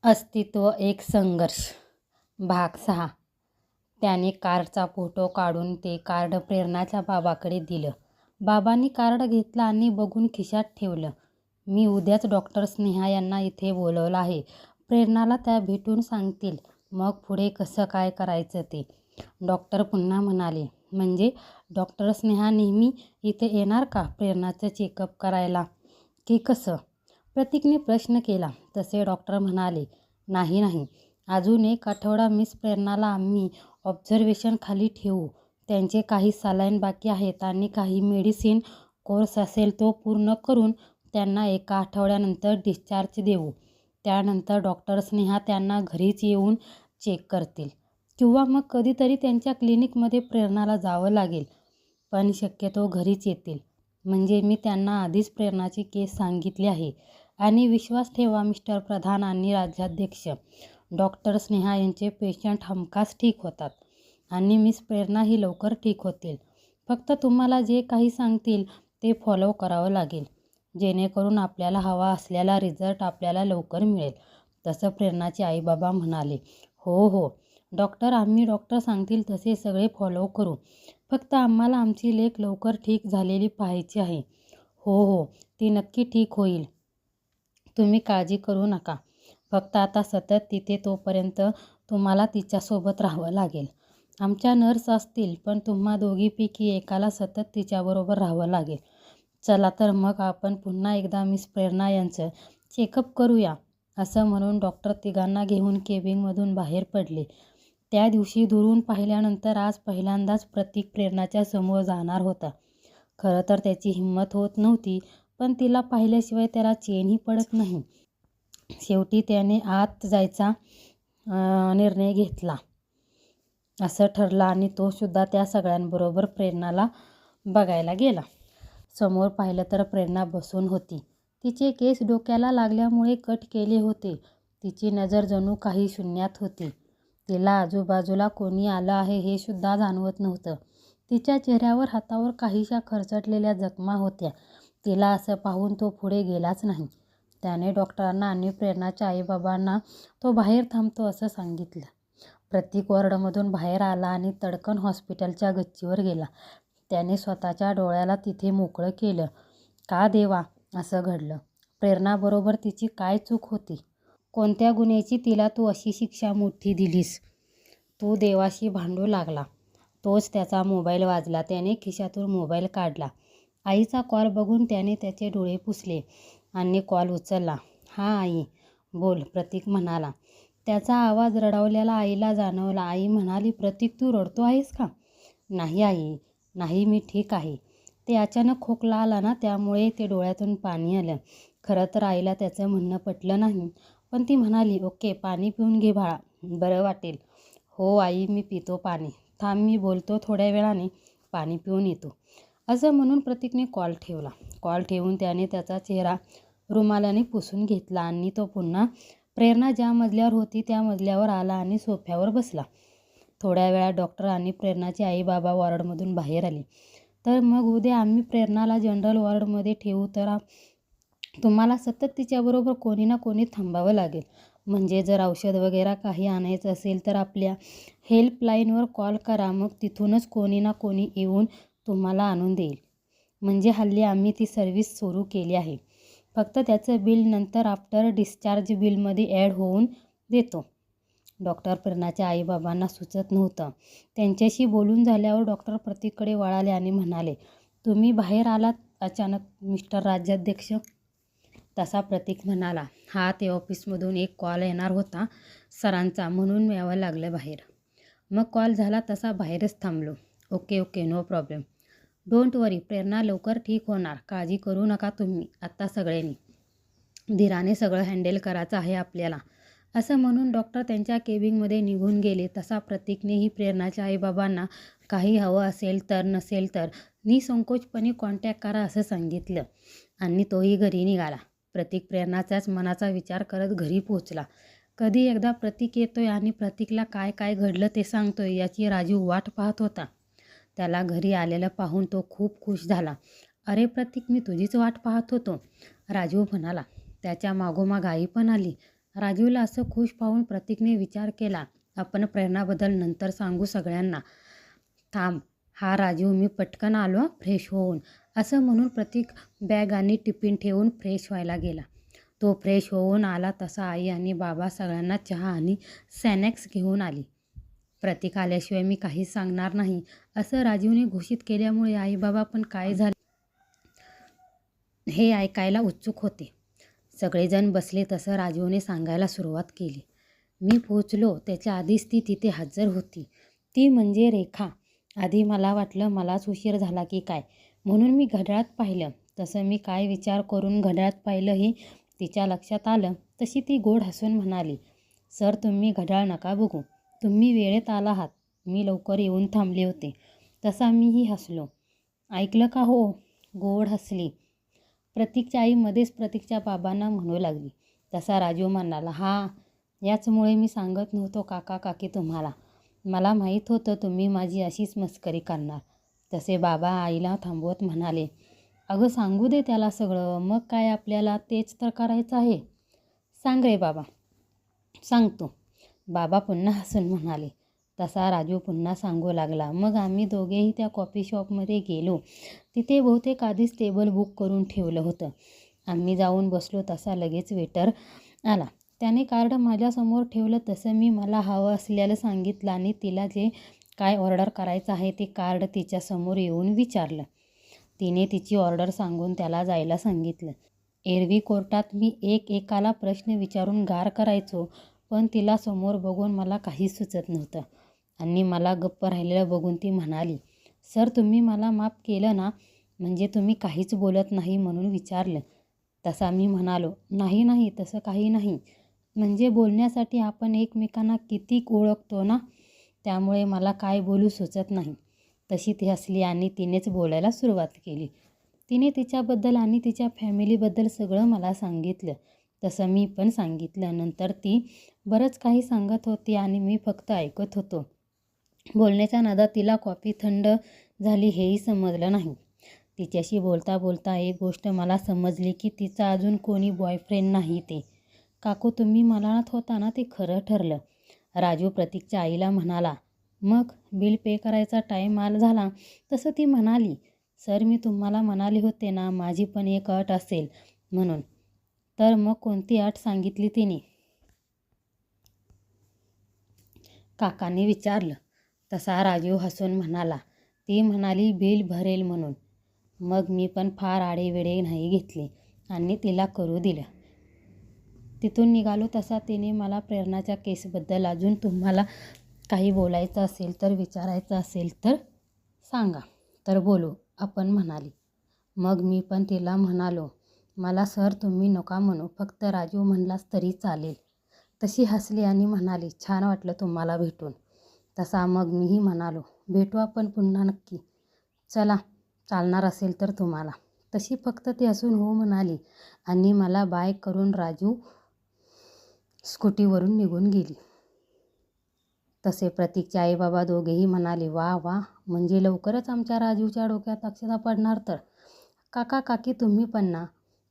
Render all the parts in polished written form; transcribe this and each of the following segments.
अस्तित्व एक संघर्ष. भाग 6. त्याने कार्डचा फोटो काढून ते कार्ड प्रेरणाच्या बाबाकडे दिलं. बाबांनी कार्ड घेतलं आणि बघून खिशात ठेवलं. मी उद्याच डॉक्टर स्नेहा यांना इथे बोलवलं आहे. प्रेरणाला त्या भेटून सांगतील मग पुढे कसं काय करायचं ते. डॉक्टर पुन्हा म्हणाले. म्हणजे डॉक्टर स्नेहा नेहमी इथे येणार का प्रेरणाचं चेकअप करायला की कसं? प्रतीकने प्रश्न केला. तसे डॉक्टर म्हणाले. नाही, अजून एक आठवडा मिस प्रेरणाला आम्ही ऑब्झर्वेशन खाली ठेवू. त्यांचे काही सलाईन बाकी आहेत आणि काही मेडिसिन कोर्स असेल तो पूर्ण करून त्यांना एका आठवड्यानंतर डिस्चार्ज देऊ. त्यानंतर डॉक्टर स्नेहा त्यांना घरीच येऊन चेक करतील किंवा मग कधीतरी त्यांच्या क्लिनिकमध्ये प्रेरणाला जावं लागेल. पण शक्यतो घरीच येतील. म्हणजे मी त्यांना आधीच प्रेरणाची केस सांगितली आहे आणि विश्वास ठेवा मिस्टर प्रधान आणि राज्याध्यक्ष, डॉक्टर स्नेहा यांचे पेशंट हमखास ठीक होतात आणि मिस प्रेरणा ही लवकर ठीक होतील. फक्त तुम्हाला जे काही सांगतील ते फॉलो करावं लागेल जेणेकरून आपल्याला हवा असलेला रिझल्ट आपल्याला लवकर मिळेल. तसं प्रेरणाचे आईबाबा म्हणाले. हो डॉक्टर, आम्ही डॉक्टर सांगतील तसे सगळे फॉलो करू. फक्त आम्हाला आमची लेक लवकर ठीक झालेली पाहायची आहे. हो ती नक्की ठीक होईल. तुम्ही काळजी करू नका. फक्त आता सतत तिथे तोपर्यंत तुम्हाला तिच्यासोबत राहावं लागेल. आमच्या नर्स असतील पण तुम्हा दोघीपैकी एकाला सतत तिच्याबरोबर राहावं लागेल. चला तर मग आपण पुन्हा एकदा मिस प्रेरणा यांचं चेकअप करूया. असं म्हणून डॉक्टर तिघांना घेऊन केबिनमधून बाहेर पडले. त्या दिवशी दुरून पाहिल्यानंतर आज पहिल्यांदाच प्रतीक प्रेरणाच्या समोर जाणार होता. खरं तर त्याची हिंमत होत नव्हती पण तिला पाहिल्याशिवाय त्याला चैनही पडत नाही. शेवटी त्याने आत जायचा निर्णय घेतला. असं ठरलं आणि तो सुद्धा त्या सगळ्यांबरोबर प्रेरणाला बघायला गेला. समोर पाहिलं तर प्रेरणा बसून होती. तिचे केस डोक्याला लागल्यामुळे कट केले होते. तिची नजर जणू काही शून्यात होती. तिला आजूबाजूला कोणी आलं आहे हे सुद्धा जाणवत नव्हतं. तिच्या चेहऱ्यावर हातावर काहीशा खरचटलेल्या जखमा होत्या. तिला असं पाहून तो पुढे गेलाच नाही. त्याने डॉक्टरांना आणि प्रेरणाच्या आईबाबांना तो बाहेर थांबतो असं सांगितलं. प्रतीक वॉर्डमधून बाहेर आला आणि तडकन हॉस्पिटलच्या गच्चीवर गेला. त्याने स्वतःच्या डोळ्याला तिथे मोकळं केलं. का देवा असं घडलं? प्रेरणाबरोबर तिची काय चूक होती? कोणत्या गुन्ह्याची तिला तू अशी शिक्षा मोठी दिलीस? तो देवाशी भांडू लागला. तोच त्याचा मोबाईल वाजला. त्याने खिशातून मोबाईल काढला. आईचा कॉल बघून त्याने त्याचे डोळे पुसले आणि कॉल उचलला. हां आई, बोल, प्रतीक म्हणाला. त्याचा आवाज रडवलेला आईला जाणवला. आई म्हणाली. प्रतीक, तू रडतो आहेस का? नाही आई, नाही, मी ठीक आहे. ते अचानक खोकला आला ना त्यामुळे ते डोळ्यातून पाणी आलं. खरं तर आईला त्याचं म्हणणं पटलं नाही पण ती म्हणाली. ओके, पाणी पिऊन घे बाळा, बरं वाटेल. हो आई, मी पितो पाणी. थांब, मी बोलतो, थोड्या वेळाने पाणी पिऊन येतो. असं म्हणून प्रतीकने कॉल ठेवला. कॉल ठेवून त्याने त्याचा चेहरा रुमालाने पुसून घेतला आणि तो पुन्हा प्रेरणा ज्या मजल्यावर होती त्या मजल्यावर आला आणि सोफ्यावर बसला. थोड्या वेळात डॉक्टर आणि प्रेरणाचे आई बाबा वॉर्डमधून बाहेर आले. तर मग उद्या आम्ही प्रेरणाला जनरल वॉर्डमध्ये ठेवू तर तुम्हाला सतत तिच्याबरोबर कोणी ना कोणी थांबावं लागेल. म्हणजे जर औषध वगैरे काही आणायचं असेल तर आपल्या हेल्पलाईनवर कॉल करा. मग तिथूनच कोणी ना कोणी येऊन तुम्हाला आणून देईल. म्हणजे हल्ली आम्ही ती सर्व्हिस सुरू केली आहे. फक्त त्याचं बिल नंतर आफ्टर डिस्चार्ज बिलमध्ये ॲड होऊन देतो. डॉक्टर प्रेरणाच्या आईबाबांना सुचत नव्हतं. त्यांच्याशी बोलून झाल्यावर डॉक्टर प्रतीककडे वळाले आणि म्हणाले. तुम्ही बाहेर आलात अचानक मिस्टर राज्याध्यक्ष? तसा प्रतीक म्हणाला. हा, ते ऑफिसमधून एक कॉल येणार होता सरांचा म्हणून यावं लागलं बाहेर. मग कॉल झाला तसा बाहेरच थांबलो. Okay, no problem. Don't worry, Prerna लवकर ठीक होणार. काळजी करू नका तुम्ही. आता सगळ्यांनी धीराने सगळं हँडल करायचं आहे आपल्याला. असं म्हणून डॉक्टर त्यांच्या केबिनमध्ये निघून गेले. तसा प्रतीकनेही प्रेरणाच्या आईबाबांना काही हवं असेल तर नसेल तर निसंकोचपणे कॉन्टॅक्ट करा असं सांगितलं आणि तोही घरी निघाला. प्रतीक प्रेरणाच्याच मनाचा विचार करत घरी पोहोचला. कधी एकदा प्रतीक येतोय आणि प्रतीकला काय काय घडलं ते सांगतोय याची राजू वाट पाहत होता. त्याला घरी आलेलं पाहून तो खूप खुश झाला. अरे प्रतीक, मी तुझीच वाट पाहत होतो, राजू म्हणाला. त्याच्या मागोमाग आई पण आली राजूला असं खुश पाहून प्रतीकने विचार केला, आपण प्रेरणाबद्दल नंतर सांगू सगळ्यांना. थांब हा राजू, मी पटकन आलो फ्रेश होऊन, असं म्हणून प्रतीक बॅग आणि टिफिन ठेवून फ्रेश व्हायला गेला. तो फ्रेश होऊन आला तसा आई आणि बाबा सगळ्यांना चहा आणि स्नॅक्स घेऊन आली. प्रतीक आल्याशिवाय मी काहीच सांगणार नाही, असं राजूने घोषित केल्यामुळे आई बाबा पण काय झाले हे ऐकायला उत्सुक होते. सगळेजण बसले तसं राजूने सांगायला सुरुवात केली. मी पोचलो त्याच्या आधीच ती तिथे हजर होती. ती म्हणजे रेखा. आधी मला वाटलं मलाच उशीर झाला की काय, म्हणून मी घड्याळात पाहिलं. तसं मी काय विचार करून घड्याळात पाहिलं हे तिच्या लक्षात आलं तशी ती गोड हसून म्हणाली, सर तुम्ही घड्याळ नका बघू, तुम्ही वेळेत आला आहात. मी लवकर येऊन थांबले होते. तसा मीही हसलो. ऐकलं का हो, गोड हसली. प्रतीकच्या आई मध्येच प्रतीकच्या बाबांना म्हणू लागली. तसा राजू म्हणाला, हां याचमुळे मी सांगत नव्हतो काका काकी तुम्हाला. मला माहीत होतं तुम्ही माझी अशीच मस्करी करणार. तसे बाबा आईला थांबवत म्हणाले, अगं सांगू दे त्याला सगळं, मग काय आपल्याला तेच तर करायचं आहे. सांग रे बाबा. सांगतो, बाबा पुन्हा हसून म्हणाले. तसा राजू पुन्हा सांगू लागला. मग आम्ही दोघेही त्या कॉफी शॉपमध्ये गेलो. तिथे बहुतेक आधीच टेबल बुक करून ठेवलं होतं. आम्ही जाऊन बसलो तसा लगेच वेटर आला. त्याने कार्ड माझ्यासमोर ठेवलं. तसं मी मला हवं असलेलं सांगितलं आणि तिला जे काय ऑर्डर करायचं आहे ते कार्ड तिच्यासमोर येऊन विचारलं. तिने तिची ऑर्डर सांगून त्याला जायला सांगितलं. एरवी कोर्टात मी एकाला प्रश्न विचारून गार करायचो, पण तिला समोर बघून मला काहीच सुचत नव्हतं. आणि मला गप्प राहिलेलं बघून ती म्हणाली, सर तुम्ही मला माफ केलं ना, म्हणजे तुम्ही काहीच बोलत नाही म्हणून विचारलं. तसा मी म्हणालो, नाही नाही तसं काही नाही, म्हणजे बोलण्यासाठी आपण एकमेकांना किती ओळखतो ना, त्यामुळे मला काय बोलू सुचत नाही. तशी ती हसली आणि तिनेच बोलायला सुरुवात केली. तिने तिच्याबद्दल आणि तिच्या फॅमिलीबद्दल सगळं मला सांगितलं. तसं मी पण सांगितलं. नंतर ती बरंच काही सांगत होती आणि मी फक्त ऐकत होतो. बोलण्याच्या नादात तिला कॉफी थंड झाली हेही समजलं नाही. तिच्याशी बोलता बोलता एक गोष्ट मला समजली की तिचा अजून कोणी बॉयफ्रेंड नाही. ते काकू तुम्ही म्हणालात होता ना, ते खरं ठरलं. राजू प्रतीकच्या आईला म्हणाला. मग बिल पे करायचा टाईम झाला तसं ती म्हणाली, सर मी तुम्हाला म्हणाले होते ना माझी पण एक अट असेल म्हणून. तर मग कोणती अट सांगितली तिने, काकांनी विचारलं. तसा राजू हसून म्हणाला, ती म्हणाली बिल भरेल म्हणून. मग मी पण फार आडेवेडे नाही घेतले आणि तिला करू दिलं. तिथून निघालो तसा तिने मला प्रेरणाच्या केसबद्दल अजून तुम्हाला काही बोलायचं असेल तर विचारायचं असेल तर सांगा, तर बोलू आपण म्हणाली. मग मी पण तिला म्हणालो, मला सर तुम्ही नका म्हणू, फक्त राजू म्हणलास तरी चालेल. तशी हसली आणि म्हणाली, छान वाटलं तुम्हाला भेटून. तसा मग मीही म्हणालो, भेटू आपण पुन्हा नक्की. चला चालणार असेल तर तुम्हाला. तशी फक्त ती हसून हो म्हणाली आणि मला बाय करून राजू स्कूटीवरून निघून गेली. तसे प्रतीकचे आई बाबा दोघेही म्हणाले, वा वा, म्हणजे लवकरच आमच्या राजूच्या डोक्यात अक्षता पडणार तर. काका काकी तुम्ही पण ना,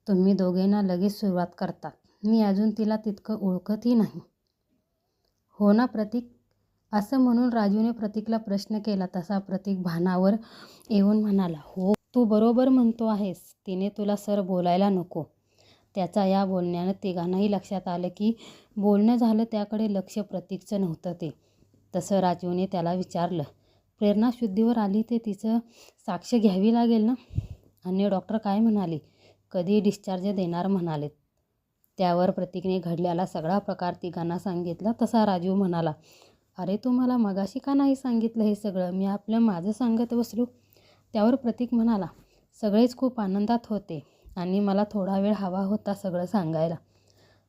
तुम्ही दोघेंना लगेच सुरुवात करतात. मी अजून तिला तितकं ओळखतही नाही. हो ना प्रतीक, असं म्हणून राजूने प्रतीकला प्रश्न केला. तसा प्रतीक भानावर येऊन म्हणाला, हो तू बरोबर म्हणतो आहेस, तिने तुला सर बोलायला नको. त्याचा या बोलण्यानं तिघांनाही लक्षात आलं की बोलणं झालं त्याकडे लक्ष प्रतीकचं नव्हतं ते. तसं राजूने त्याला विचारलं, प्रेरणा शुद्धीवर आली ते तिचं साक्ष घ्यावी लागेल ना, आणि डॉक्टर काय म्हणाले, कधी डिस्चार्ज देणार म्हणालेत. त्यावर प्रतीकने घडलेला सगळा प्रकार तिघांना सांगितला. तसा राजू म्हणाला, अरे तू मला मगाशी का नाही सांगितलं हे सगळं, मी माझं सांगत बसलो. त्यावर प्रतीक म्हणाला, सगळेच खूप आनंदात होते आणि मला थोडा वेळ हवा होता सगळं सांगायला.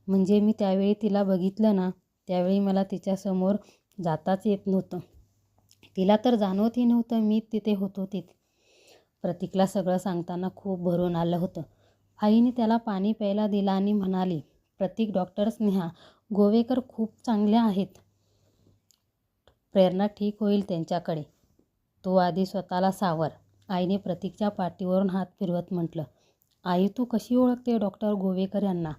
म्हणजे मी त्यावेळी तिला बघितलं ना, त्यावेळी मला तिच्यासमोर जाताच येत नव्हतं. तिला तर जाणवतही नव्हतं मी तिथे होतो तिथे. प्रतीकला सगळं सांगताना खूप भरून आलं होतं. आईने त्याला पाणी प्यायला दिलं आणि म्हणाली, प्रतीक डॉक्टर स्नेहा गोवेकर खूप चांगल्या आहेत. प्रेरणा ठीक होईल त्यांच्याकडे. तू आधी स्वतःला सावर. आईने प्रतीकच्या पाठीवरून हात फिरवत म्हटलं. आई तू कशी ओळखते डॉक्टर गोवेकर यांना.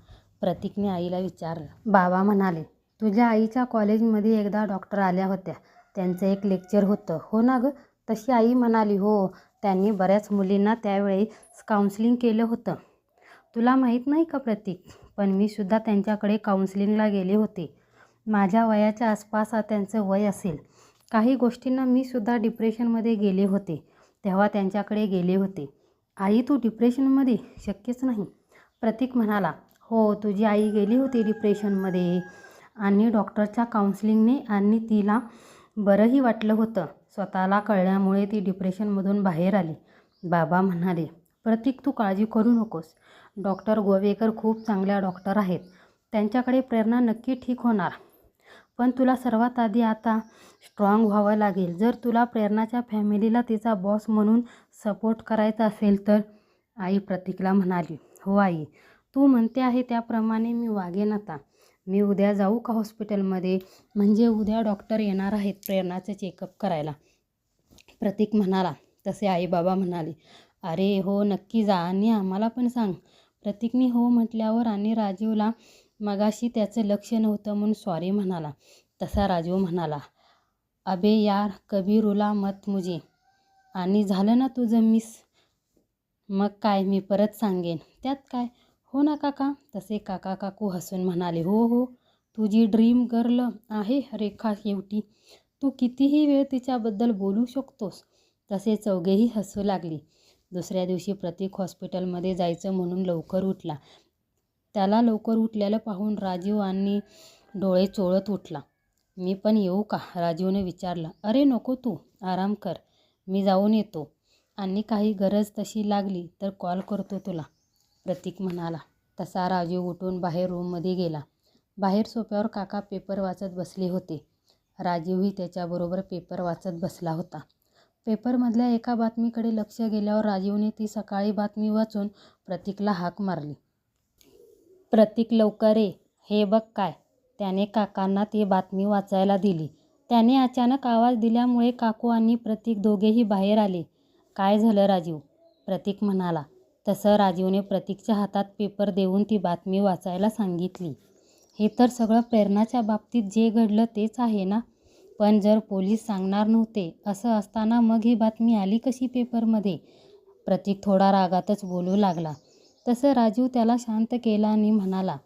प्रतीकने आईला विचारलं. बाबा म्हणाले, तुझ्या आईच्या कॉलेजमध्ये एकदा डॉक्टर आल्या होत्या. त्यांचं एक लेक्चर होतं, हो ना गं? तशी आई म्हणाली, हो, त्यांनी बऱ्याच मुलींना त्यावेळी काउन्सिलिंग केलं होतं. तुला माहीत नाही का प्रतीक, पण मी सुद्धा त्यांच्याकडे काउन्सिलिंगला गेले होते. माझ्या वयाच्या आसपास त्यांचं वय असेल. काही गोष्टींना मी सुद्धा डिप्रेशनमध्ये गेले होते, तेव्हा त्यांच्याकडे गेले होते. आई, तू डिप्रेशनमध्ये? शक्यच नाही. प्रतीक म्हणाला, हो, तुझी आई गेली होती डिप्रेशनमध्ये आणि डॉक्टरच्या काउन्सिलिंगने आणि तिला बरंही वाटलं होतं. स्वतःला कळल्यामुळे ती डिप्रेशनमधून बाहेर आली. बाबा म्हणाले, प्रतीक, तू काळजी करू नकोस. डॉक्टर गोवेकर खूप चांगल्या डॉक्टर आहेत. त्यांच्याकडे प्रेरणा नक्की ठीक होणार. पण तुला सर्वात आधी आता स्ट्रॉंग व्हावं लागेल. जर तुला प्रेरणाच्या फॅमिलीला तिचा बॉस म्हणून सपोर्ट करायचा असेल तर. आई प्रतीकला म्हणाली, हो आई, तू म्हणते आहे त्याप्रमाणे मी वागेन आता. मी उद्या जाऊ का हॉस्पिटलमध्ये? म्हणजे उद्या डॉक्टर येणार आहेत प्रेरणाचं चेकअप करायला. प्रतीक म्हणाला. तसे आई बाबा म्हणाले, अरे हो, नक्की जा आणि आम्हाला पण सांग. प्रतीकने हो म्हटल्यावर आणि राजीवला मगाशी त्याचं लक्ष नव्हतं म्हणून सॉरी म्हणाला. तसा राजीव म्हणाला, अबे यार, कभी रुला मत मुझे. आणि झालं ना तुझं मिस? मग काय, मी परत सांगेन, त्यात काय. हो ना काका? तसे काका काकू हसून म्हणाले, हो हो, तुझी ड्रीम गर्ल आहे रेखा शेवटी. तू कितीही वेळ तिच्याबद्दल बोलू शकतोस. तसे चौघेही हसू लागली. दुसऱ्या दिवशी प्रतीक हॉस्पिटलमध्ये जायचं म्हणून लवकर उठला. त्याला लवकर उठलेलं पाहून राजीव आणि डोळे चोळत उठला. मी पण येऊ का? राजीवने विचारलं. अरे नको, तू आराम कर, मी जाऊन येतो. आणि काही गरज तशी लागली तर कॉल करतो तुला, प्रतीक म्हणाला. तसा राजीव उठून बाहेर रूममध्ये गेला. बाहेर सोफ्यावर काका पेपर वाचत बसले होते. राजीवही त्याच्याबरोबर पेपर वाचत बसला होता. पेपरमधल्या एका बातमीकडे लक्ष गेल्यावर राजीवने ती सकाळी बातमी वाचून प्रतीकला हाक मारली. प्रतीक, लवकर ये, हे बघ काय. त्याने काकांना ती बातमी वाचायला दिली. त्याने अचानक आवाज दिल्यामुळे काकू आणि प्रतीक दोघेही बाहेर आले. काय झालं राजीव? प्रतीक म्हणाला. तसं राजीवने प्रतीकच्या हातात पेपर देऊन ती बातमी वाचायला सांगितली. हे तर सगळं प्रेरणाच्या बाबतीत जे घडलं तेच आहे ना? पण जर पोलीस सांगणार नव्हते असं असताना मग ही बातमी आली कशी पेपरमध्ये? प्रतीक थोडा रागातच बोलू लागला. तसं राजीव त्याला शांत केला आणि म्हणाला,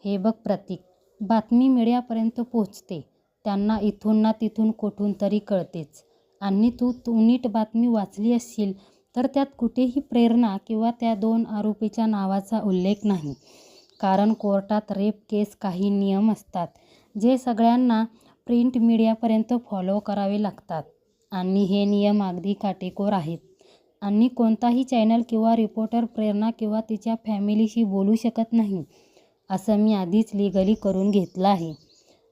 हे बघ प्रतीक, बातमी मीडियापर्यंत पोचते. त्यांना इथून ना तिथून कुठून तरी कळतेच. आणि तू नीट बातमी वाचली असशील तर त्यात कुठेही प्रेरणा किंवा त्या 2 आरोपीच्या नावाचा उल्लेख नाही. कारण कोर्टात रेप केस काही नियम असतात जे सगळ्यांना प्रिंट मीडियापर्यंत फॉलो करावे लागतात. आणि हे नियम अगदी काटेकोर आहेत. आणि कोणताही चॅनल किंवा रिपोर्टर प्रेरणा किंवा तिच्या फॅमिलीशी बोलू शकत नाही, असं मी आधीच लिगली करून घेतलं आहे.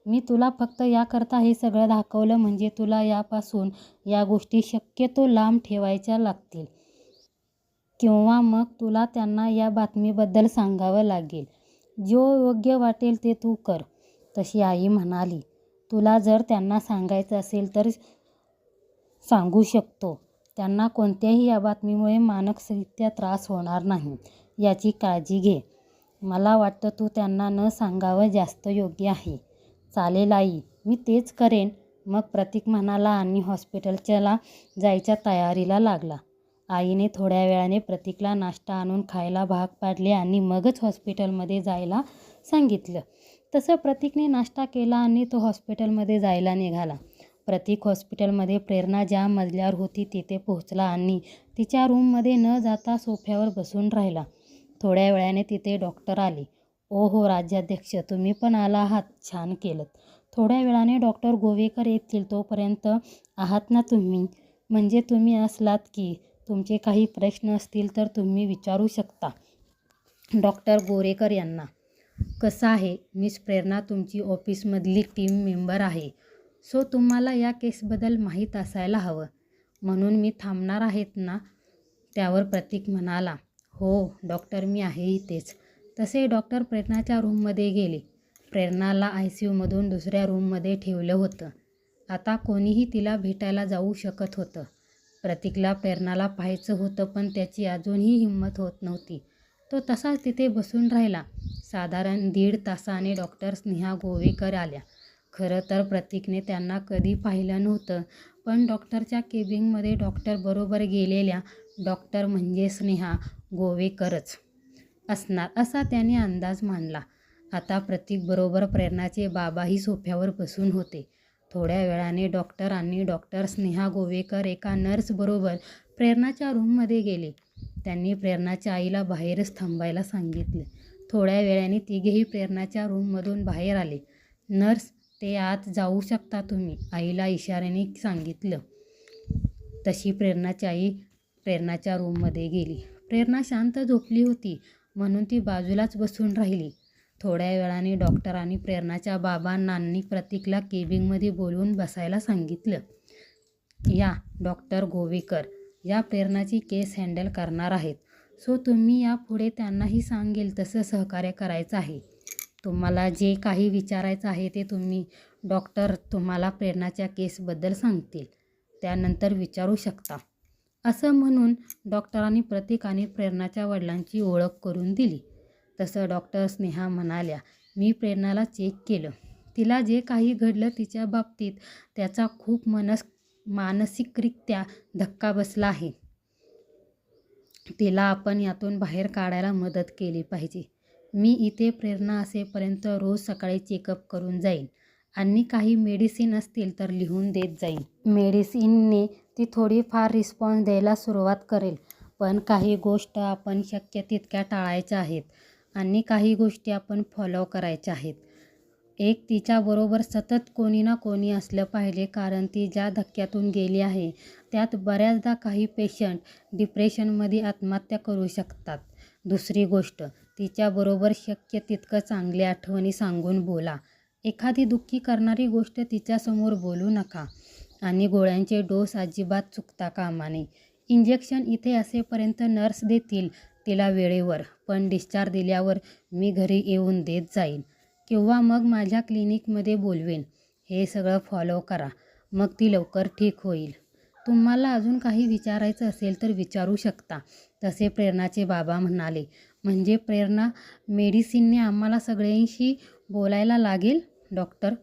मी तुला फक्त याकरता हे सगळं दाखवलं म्हणजे तुला यापासून या गोष्टी शक्यतो लांब ठेवायच्या लागतील. किंवा मग तुला त्यांना या बातमीबद्दल सांगावं लागेल. जो योग्य वाटेल ते तू कर. तशी आई म्हणाली, तुला जर त्यांना सांगायचं असेल तर सांगू शकतो. त्यांना कोणत्याही या बातमीमुळे मानसिकरित्या त्रास होणार नाही याची काळजी घे. मला वाटतं तू त्यांना न सांगावं जास्त योग्य आहे. चालेल आई, मी तेच करेन. मग प्रतीक म्हणाला आणि हॉस्पिटलच्याला जायच्या तयारीला लागला. आईने थोड्या वेळाने प्रतीकला नाश्ता आणून खायला भाग पाडले आणि मगच हॉस्पिटलमध्ये जायला सांगितलं. तसं प्रतीकने नाश्ता केला आणि तो हॉस्पिटलमध्ये जायला निघाला. प्रतीक हॉस्पिटलमध्ये प्रेरणा ज्या मजल्यावर होती तिथे पोहोचला आणि तिच्या रूममध्ये न जाता सोफ्यावर बसून राहिला. थोड्या वेळाने तिथे डॉक्टर आले. ओ हो राज्याध्यक्ष, तुम्ही पण आला आहात, छान केलं. थोड्या वेळाने डॉक्टर गोवेकर येतील, तोपर्यंत आहात ना तुम्ही? म्हणजे तुम्ही असलात की तुमचे काही प्रश्न असतील तर तुम्ही विचारू शकता. डॉक्टर गोवेकर यांना. कसं आहे मिस प्रेरणा, तुमची ऑफिसमधली टीम मेंबर आहे, सो तुम्हाला या केसबद्दल माहीत असायला हवं. म्हणून मी थांबणार आहेत ना? त्यावर प्रतीक म्हणाला, हो डॉक्टर, मी आहे इथेच. तसे डॉक्टर प्रेरणाच्या रूममध्ये गेले. प्रेरणाला ICUमधून दुसऱ्या रूममध्ये ठेवलं होतं. आता कोणीही तिला भेटायला जाऊ शकत होतं. प्रतीकला प्रेरणाला पाहायचं होतं पण त्याची अजूनही हिंमत होत नव्हती. तो तसाच तिथे बसून राहिला. साधारण 1.5 तासाने डॉक्टर स्नेहा गोवेकर आल्या. खरं तर प्रतीकने त्यांना कधी पाहिलं नव्हतं, पण डॉक्टरच्या केबिनमध्ये डॉक्टर बरोबर गेलेल्या डॉक्टर म्हणजे स्नेहा गोवेकरच असणार असा त्याने अंदाज मानला. आता प्रतीक बरोबर प्रेरणाचे बाबाही सोफ्यावर बसून होते. थोड्या वेळाने डॉक्टर आणि डॉक्टर स्नेहा गोवेकर एका नर्सबरोबर प्रेरणाच्या रूममध्ये गेले. त्यांनी प्रेरणाच्या आईला बाहेरच थांबायला सांगितलं. थोड्या वेळाने तिघेही प्रेरणाच्या रूममधून बाहेर आले. नर्स, ते आत जाऊ शकता तुम्ही, आईला इशाऱ्याने सांगितलं. तशी प्रेरणाची आई प्रेरणाच्या रूममध्ये गेली. प्रेरणा शांत झोपली होती, म्हणून ती बाजूलाच बसून राहिली. थोड्या वेळाने डॉक्टर आणि प्रेरणाच्या बाबांनी प्रतीकला केबिनमध्ये बोलवून बसायला सांगितलं. या डॉक्टर गोवेकर या प्रेरणाची केस हँडल करणार आहेत, सो तुम्ही यापुढे त्यांनाही सांगेल तसं सहकार्य करायचं आहे. तुम्हाला जे काही विचारायचं आहे ते तुम्ही डॉक्टर तुम्हाला प्रेरणाच्या केसबद्दल सांगतील, त्यानंतर विचारू शकता. असं म्हणून डॉक्टरांनी प्रतीक आणि प्रेरणाच्या वडिलांची ओळख करून दिली. तसं डॉक्टर स्नेहा म्हणाल्या, मी प्रेरणाला चेक केलं. तिला जे काही घडलं तिच्या बाबतीत त्याचा खूप मानसिकरित्या धक्का बसला आहे. तिला आपण यातून बाहेर काढायला मदत केली पाहिजे. मी इथे प्रेरणा असेपर्यंत रोज सकाळी चेकअप करून जाईन आणि काही मेडिसिन असतील तर लिहून देत जाईन. मेडिसिनने ती थोडीफार रिस्पॉन्स द्यायला सुरुवात करेल, पण काही गोष्ट आपण शक्य तितक्या टाळायच्या आहेत आणि काही गोष्टी आपण फॉलो करायच्या आहेत. एक तिच्याबरोबर सतत कोणी ना कोणी असलं पाहिजे, कारण ती ज्या धक्क्यातून गेली आहे त्यात बऱ्याचदा काही पेशंट डिप्रेशनमध्ये आत्महत्या करू शकतात. दुसरी गोष्ट, तिच्याबरोबर शक्य तितकं चांगल्या आठवणी सांगून बोला. एखादी दुःखी करणारी गोष्ट तिच्यासमोर बोलू नका आणि गोळ्यांचे डोस अजिबात चुकता कामा नये. इंजेक्शन इथे असेपर्यंत नर्स देतील तिला वेळेवर, पण डिस्चार्ज दिल्यावर मी घरी येऊन देत जाईन किंवा मग माझ्या क्लिनिकमध्ये बोलवेन. हे सगळं फॉलो करा, मग ती लवकर ठीक होईल. तुम्हाला अजून काही विचारायचं असेल तर विचारू शकता, तसे प्रेरणाचे बाबा म्हणाले. म्हणजे प्रेरणा, मेडिसिनने आम्हाला सगळ्यांशी बोलायला लागेल डॉक्टर?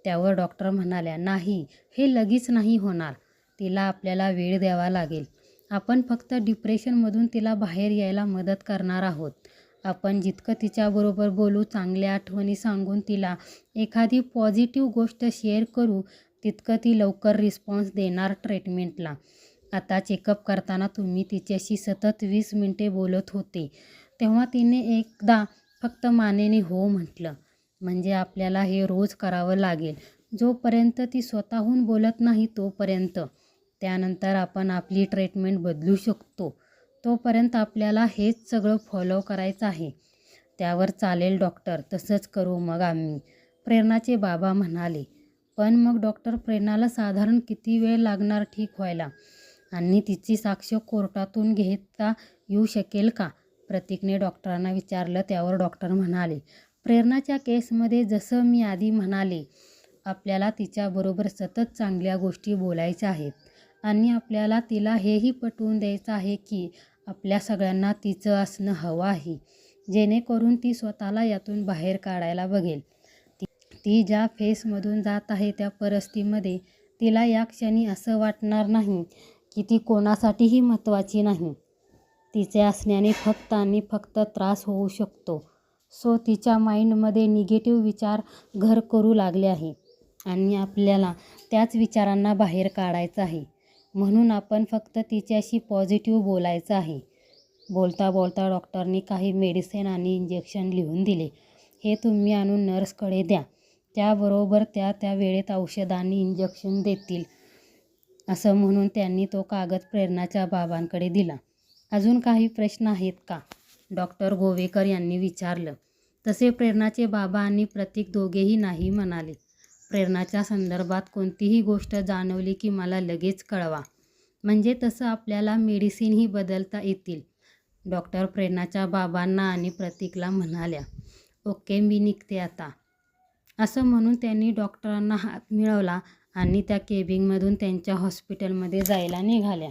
त्यावर डॉक्टर म्हणाल्या, नाही, हे लगेच नाही होणार. तिला आपल्याला वेळ द्यावा लागेल. आपण फक्त डिप्रेशनमधून तिला बाहेर यायला मदत करणार आहोत. आपण जितकं तिच्याबरोबर बोलू, चांगल्या आठवणी सांगून तिला एखादी पॉझिटिव्ह गोष्ट शेअर करू, तितकं ती लवकर रिस्पॉन्स देणार ट्रीटमेंटला. आता चेकअप करताना तुम्ही तिच्याशी सतत 20 मिनिटे बोलत होते, तेव्हा तिने एकदा फक्त मानेने हो म्हटलं. म्हणजे आपल्याला हे रोज करावं लागेल, जोपर्यंत ती स्वतःहून बोलत नाही तोपर्यंत. त्यानंतर आपण आपली ट्रीटमेंट बदलू शकतो. तोपर्यंत आपल्याला हेच सगळं फॉलो करायचं आहे. त्यावर चालेल डॉक्टर, तसंच करू मग आम्ही, प्रेरणाचे बाबा म्हणाले. पण मग डॉक्टर, प्रेरणाला साधारण किती वेळ लागणार ठीक व्हायला आणि तिची साक्ष कोर्टातून घेता येऊ शकेल का? प्रतीकने डॉक्टरांना विचारलं. त्यावर डॉक्टर म्हणाले, प्रेरणाच्या केसमध्ये जसं मी आधी म्हणाले, आपल्याला तिच्याबरोबर सतत चांगल्या गोष्टी बोलायच्या आहेत आणि आपल्याला तिला हेही पटवून द्यायचं आहे की आपल्या सगळ्यांना तिचं असणं हवं आहे, जेणेकरून ती स्वतःला यातून बाहेर काढायला बघेल. ती ज्या फेसमधून जात आहे त्या परिस्थितीमध्ये तिला या क्षणी असं वाटणार नाही की ती कोणासाठीही महत्त्वाची नाही. तिचे असण्याने फक्त आणि फक्त त्रास होऊ शकतो. सो तिच्या माइंडमध्ये निगेटिव्ह विचार घर करू लागले आहे आणि आपल्याला त्याच विचारांना बाहेर काढायचं आहे. म्हणून आपण फक्त तिच्याशी पॉझिटिव्ह बोलायचं आहे. बोलता बोलता डॉक्टरनी काही मेडिसिन आणि इंजेक्शन लिहून दिले. हे तुम्ही आणून नर्सकडे द्या. त्याबरोबर त्या वेळेत औषध आणि इंजेक्शन देतील, असं म्हणून त्यांनी तो कागद प्रेरणाच्या बाबांकडे दिला. अजून काही प्रश्न आहेत का? डॉक्टर गोवेकर यांनी विचारलं. तसे प्रेरणाचे बाबा आणि प्रतीक दोघेही नाही म्हणाले. प्रेरणाच्या संदर्भात कोणतीही गोष्ट जाणवली की मला लगेच कळवा, म्हणजे तसं आपल्याला मेडिसिनही बदलता येतील. डॉक्टर प्रेरणाच्या बाबांना आणि प्रतीकला म्हणाल्या. ओके, मी निघते आता. असं म्हणून त्यांनी डॉक्टरांना हात मिळवला आणि त्या केबिनमधून त्यांच्या हॉस्पिटलमध्ये जायला निघाल्या.